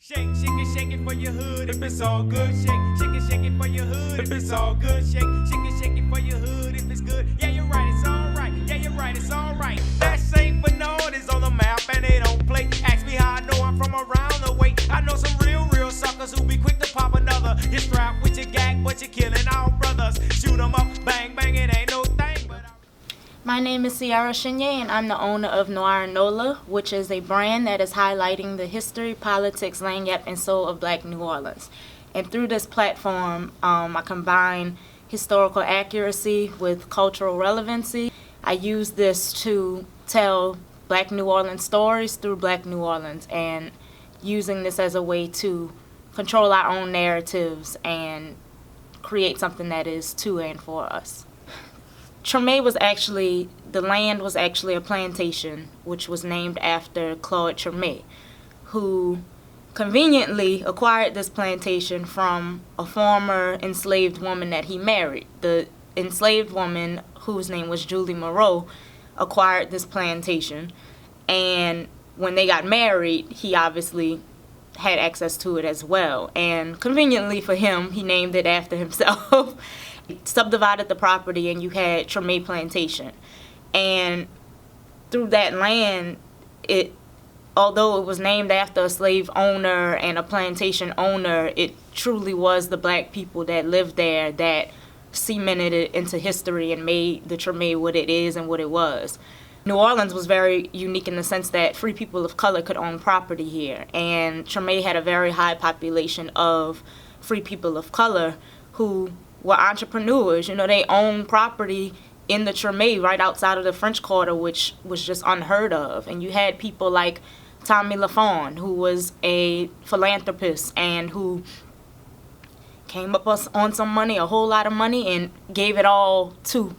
Shake it for your hood if it's all good. Shake it for your hood if it's all good. Shake it for your hood if it's good. Yeah, you're right, it's alright. Yeah, you're right, it's alright. That St. Bernard is on the map and they don't play. Ask me how I know I'm from around the way. I know some real suckers who be quick to pop another. You're strapped with your gag, but you're killing our brothers. Shoot 'em up, bang, bang, it ain't no thing. My name is Chierra Chenier, and I'm the owner of Noir Nola, which is a brand that is highlighting the history, politics, lagniappe, and soul of Black New Orleans. And through this platform, I combine historical accuracy with cultural relevancy. I use this to tell Black New Orleans stories through Black New Orleans, and using this as a way to control our own narratives and create something that is to and for us. Treme was actually, the land was actually a plantation, which was named after Claude Treme, who conveniently acquired this plantation from a former enslaved woman that he married. The enslaved woman, whose name was Julie Moreau, acquired this plantation, and when they got married, he obviously had access to it as well. And conveniently for him, he named it after himself. Subdivided the property, and you had Treme Plantation. And through that land, although it was named after a slave owner and a plantation owner, it truly was the Black people that lived there that cemented it into history and made the Treme what it is and what it was. New Orleans was very unique in the sense that free people of color could own property here, and Treme had a very high population of free people of color who were entrepreneurs. You know, they owned property in the Treme right outside of the French Quarter, which was just unheard of. And you had people like Tommy LaFawn, who was a philanthropist and who came up on some money, a whole lot of money, and gave it all to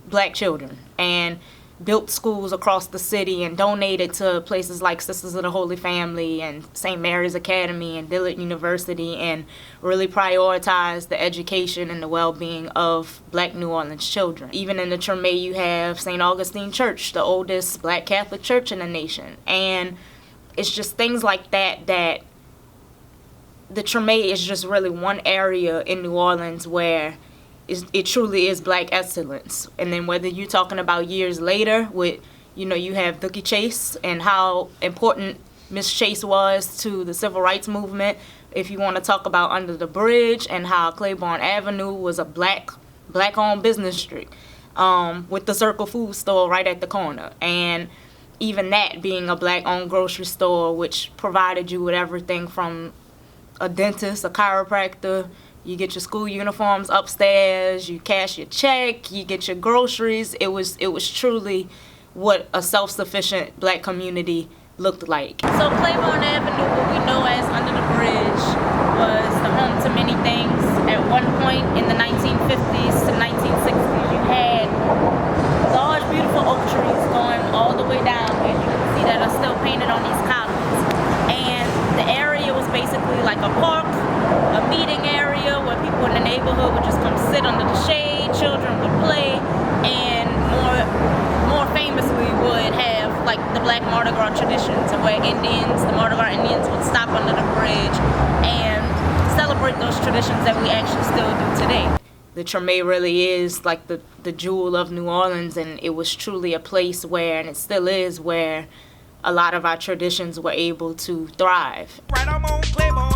Black children, and built schools across the city and donated to places like Sisters of the Holy Family and St. Mary's Academy and Digital University, and really prioritized the education and the well-being of Black New Orleans children. Even in the Treme, you have St. Augustine Church, the oldest Black Catholic church in the nation. And it's just things like that that the Treme is just really one area in New Orleans where it truly is Black excellence. And then whether you're talking about years later with, you have Dookie Chase and how important Miss Chase was to the civil rights movement. If you want to talk about Under the Bridge and how Claiborne Avenue was a black-owned business street with the Circle Food store right at the corner. And even that being a Black-owned grocery store, which provided you with everything from a dentist, a chiropractor. You get your school uniforms upstairs, you cash your check, you get your groceries. It was truly what a self-sufficient Black community looked like. So Claiborne Avenue, what we know as Under the Bridge, was the home to many things. At one point in the 1950s to 1960s, you had large, beautiful oak trees going all the way down, and you can see that are still painted on these columns. And the area was basically like a park, a meeting area where people in the neighborhood would just come sit under the shade, children would play, and more famously would have like the Black Mardi Gras traditions, where the Mardi Gras Indians would stop under the bridge and celebrate those traditions that we actually still do today. The Treme really is like the jewel of New Orleans, and it was truly a place where, and it still is, where a lot of our traditions were able to thrive. Right, I'm on Claiborne.